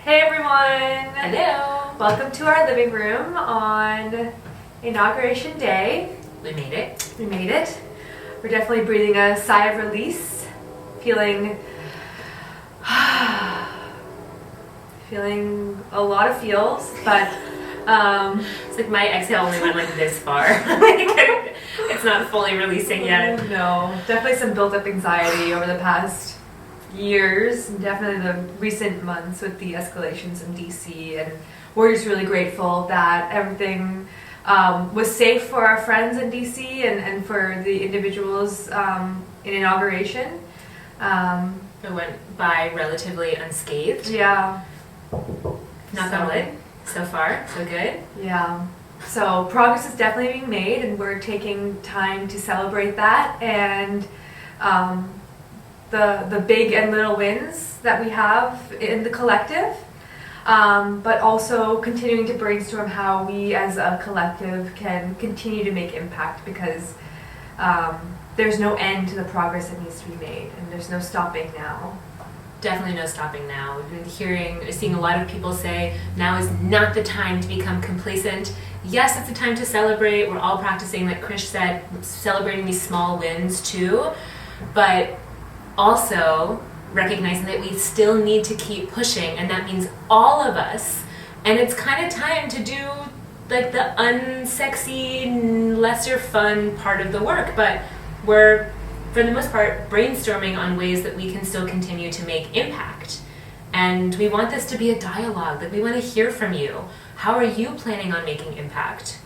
Hey everyone! Hello! Welcome to our living room on Inauguration Day. We made it. We made it. We're definitely breathing a sigh of release, feeling a lot of feels, but it's like my exhale only went like this far. It's not fully releasing yet. No, definitely some built up anxiety over the past years, and definitely the recent months with the escalations in DC, and we're just really grateful that everything was safe for our friends in DC and for the individuals in Inauguration. It went by relatively unscathed. Yeah. Knock on wood. So far, so good. Yeah. So progress is definitely being made, and we're taking time to celebrate that, and the big and little wins that we have in the collective, but also continuing to brainstorm how we as a collective can continue to make impact, because there's no end to the progress that needs to be made, and there's no stopping now. Definitely no stopping now. We've been seeing a lot of people say, now is not the time to become complacent. Yes, it's a time to celebrate. We're all practicing, like Krish said, celebrating these small wins too, but also recognizing that we still need to keep pushing, and that means all of us. And it's kind of time to do like the unsexy, lesser fun part of the work, but we're, for the most part, brainstorming on ways that we can still continue to make impact. And we want this to be a dialogue, that we want to hear from you. How are you planning on making impact?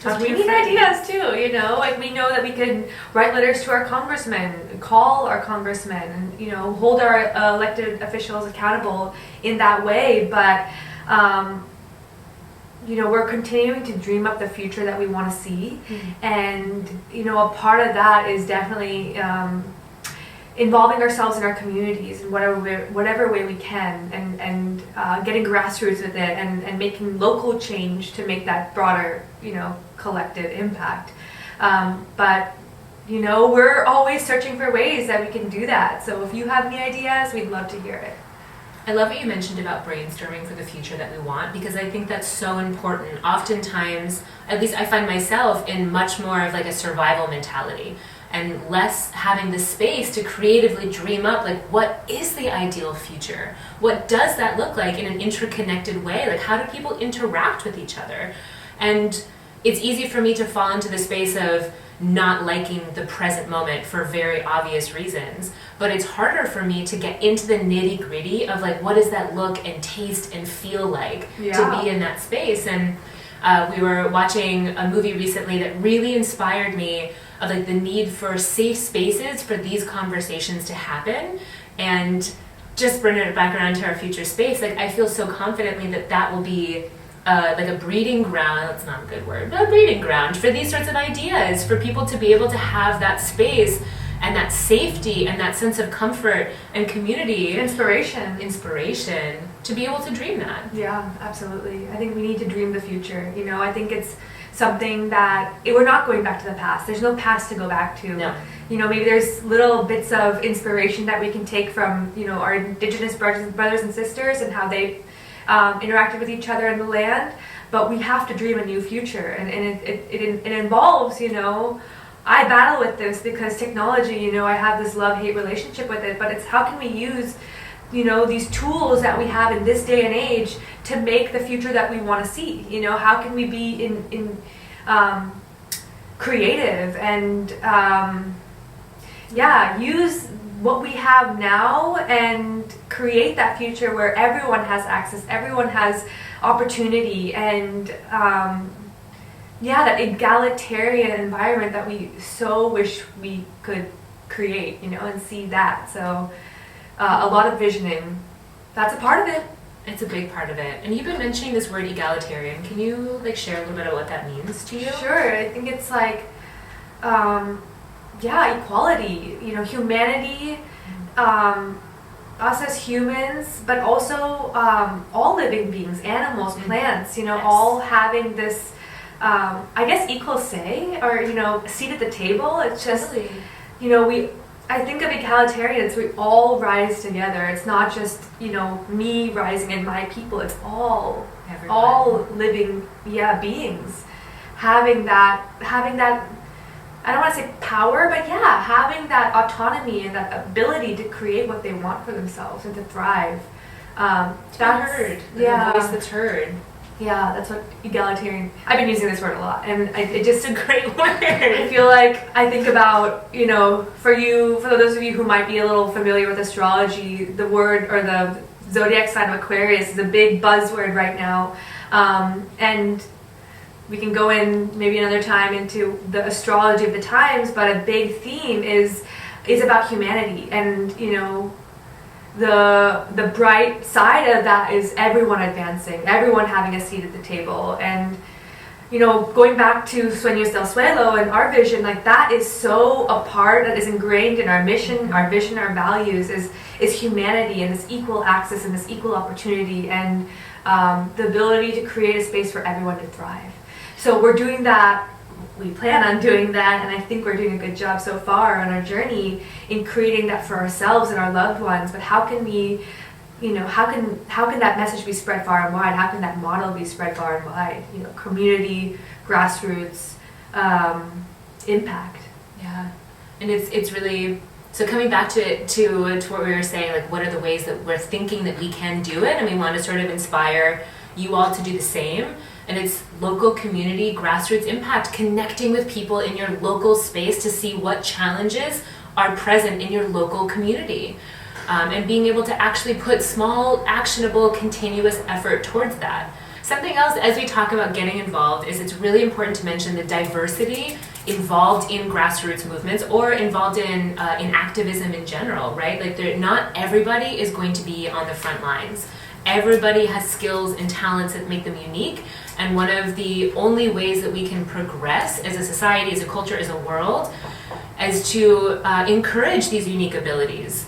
We need ideas too, you know, like we know that we can write letters to our congressmen, call our congressmen, and, you know, hold our elected officials accountable in that way, but you know, we're continuing to dream up the future that we want to see. And, you know, a part of that is definitely involving ourselves in our communities in whatever way we can, and getting grassroots with it, and making local change to make that broader, you know, collective impact. But, you know, we're always searching for ways that we can do that. So if you have any ideas, we'd love to hear it. I love what you mentioned about brainstorming for the future that we want, because I think that's so important. Oftentimes, at least I find myself in much more of like a survival mentality, and less having the space to creatively dream up, like, what is the ideal future? What does that look like in an interconnected way? Like, how do people interact with each other? And it's easy for me to fall into the space of not liking the present moment for very obvious reasons, but it's harder for me to get into the nitty-gritty of like, what does that look and taste and feel like to be in that space. And we were watching a movie recently that really inspired me of like the need for safe spaces for these conversations to happen. And just bringing it back around to our future space, like I feel so confidently that that will be like a breeding ground, that's not a good word, but a breeding ground for these sorts of ideas, for people to be able to have that space and that safety and that sense of comfort and community. Inspiration to be able to dream that. Yeah, absolutely. I think we need to dream the future. You know, I think it's something that we're not going back to the past. There's no past to go back to. No. You know, maybe there's little bits of inspiration that we can take from, you know, our Indigenous brothers and sisters and how they interacted with each other in the land, but we have to dream a new future, and it involves, you know, I battle with this because technology, you know, I have this love-hate relationship with it, but it's how can we use, you know, these tools that we have in this day and age to make the future that we want to see. You know, how can we be in creative and use what we have now and create that future where everyone has access, everyone has opportunity, and that egalitarian environment that we so wish we could create, you know, and see that. So a lot of visioning, that's a part of it. It's a big part of it. And you've been mentioning this word egalitarian. Can you like share a little bit of what that means to you? Sure. I think it's like equality, you know, humanity, us as humans, but also all living beings, animals, plants, you know, all having this, I guess, equal say, or, you know, seat at the table. It's just, you know, I think of egalitarian, it's we all rise together. It's not just, me rising and my people. It's all living, beings having that, I don't want to say power, but having that autonomy and that ability to create what they want for themselves and to thrive. That's heard. The voice that's heard. Yeah, that's what egalitarian. I've been using this word a lot, and it just It's a great word. I feel like I think about, for those of you who might be a little familiar with astrology, the word or the zodiac sign of Aquarius is a big buzzword right now, and we can go in maybe another time into the astrology of the times, but a big theme is about humanity, and the bright side of that is everyone advancing, everyone having a seat at the table, and going back to Sueños del Suelo and our vision, like that is so a part that is ingrained in our mission, our vision, our values is humanity and this equal access and this equal opportunity and the ability to create a space for everyone to thrive. So we're doing that. We plan on doing that, and I think we're doing a good job so far on our journey in creating that for ourselves and our loved ones. But how can we, how can that message be spread far and wide? How can that model be spread far and wide? Community, grassroots, impact. Yeah, and it's really so coming back to what we were saying. Like, what are the ways that we're thinking that we can do it, and we want to sort of inspire you all to do the same. And it's local community, grassroots impact, connecting with people in your local space to see what challenges are present in your local community. And being able to actually put small, actionable, continuous effort towards that. Something else, as we talk about getting involved, is it's really important to mention the diversity involved in grassroots movements or involved in activism in general, right? Like, not everybody is going to be on the front lines. Everybody has skills and talents that make them unique. And one of the only ways that we can progress as a society, as a culture, as a world, is to encourage these unique abilities.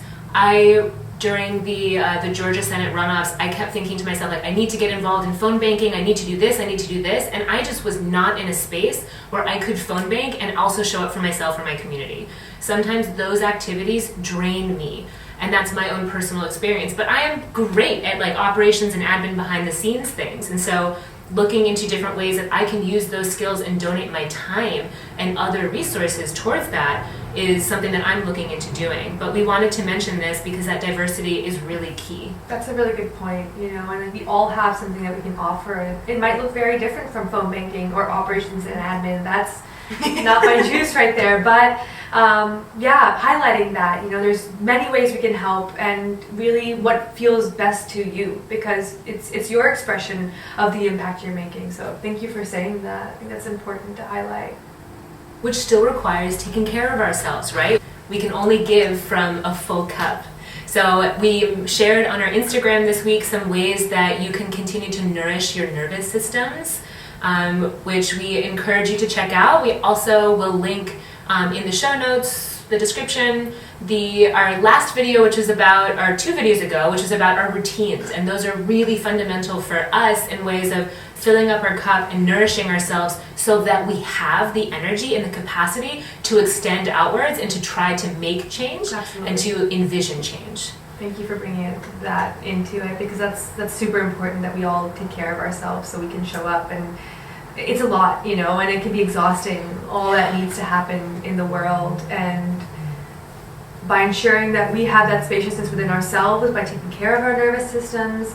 During the Georgia Senate runoffs, I kept thinking to myself, like, I need to get involved in phone banking, I need to do this, and I just was not in a space where I could phone bank and also show up for myself or my community. Sometimes those activities drain me, and that's my own personal experience. But I am great at like operations and admin behind the scenes things, and so looking into different ways that I can use those skills and donate my time and other resources towards that is something that I'm looking into doing. But we wanted to mention this because that diversity is really key. That's a really good point, and we all have something that we can offer. It might look very different from phone banking or operations and admin. That's not my juice right there, but highlighting that, there's many ways we can help and really what feels best to you, because it's your expression of the impact you're making. So thank you for saying that. I think that's important to highlight. Which still requires taking care of ourselves, right? We can only give from a full cup. So we shared on our Instagram this week some ways that you can continue to nourish your nervous systems, which we encourage you to check out. We also will link in the show notes, the description, our last video, which is about, or 2 videos ago, which is about our routines. And those are really fundamental for us in ways of filling up our cup and nourishing ourselves so that we have the energy and the capacity to extend outwards and to try to make change. Absolutely. And to envision change. Thank you for bringing that into it, because that's super important that we all take care of ourselves so we can show up. And it's a lot, and it can be exhausting, all that needs to happen in the world. And by ensuring that we have that spaciousness within ourselves, by taking care of our nervous systems,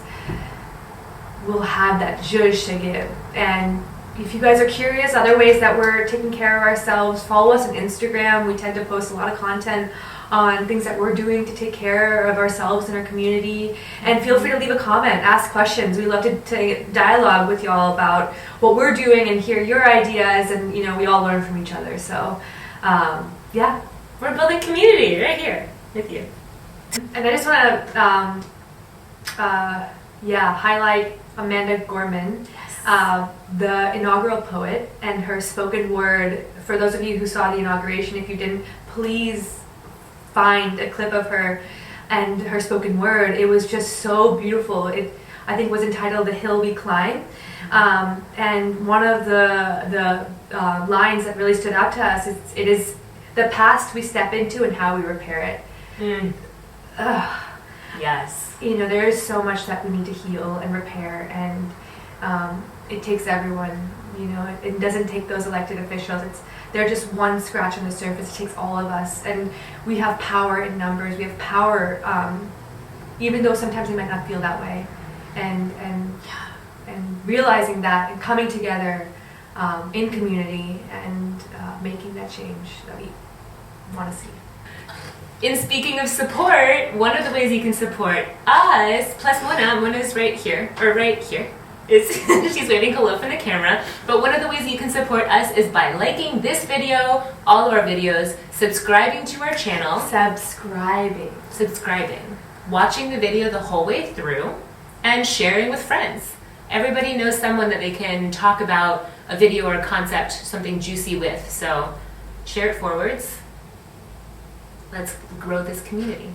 we'll have that zhuzh to give. And if you guys are curious, other ways that we're taking care of ourselves, follow us on Instagram. We tend to post a lot of content on things that we're doing to take care of ourselves and our community. And feel free to leave a comment, ask questions. We love to dialogue with y'all about what we're doing and hear your ideas, and we all learn from each other. So we're building community right here with you. And I just want to highlight Amanda Gorman, the inaugural poet, and her spoken word. For those of you who saw the inauguration, if you didn't, please find a clip of her and her spoken word. It was just so beautiful. It, I think, was entitled "The Hill We Climb," and one of the lines that really stood out to us is, "It is the past we step into and how we repair it. Ugh. Yes. You know, there is so much that we need to heal and repair, and it takes everyone. You know, it doesn't take those elected officials. They're just one scratch on the surface. It takes all of us, and we have power in numbers. We have power, even though sometimes we might not feel that way, and realizing that and coming together in community and making that change that we want to see. In speaking of support, one of the ways you can support us, plus Mona is right here, or right here. She's waving hello from the camera, but one of the ways you can support us is by liking this video, all of our videos, subscribing to our channel. Subscribing. Watching the video the whole way through, and sharing with friends. Everybody knows someone that they can talk about a video or a concept, something juicy with, so share it forwards. Let's grow this community.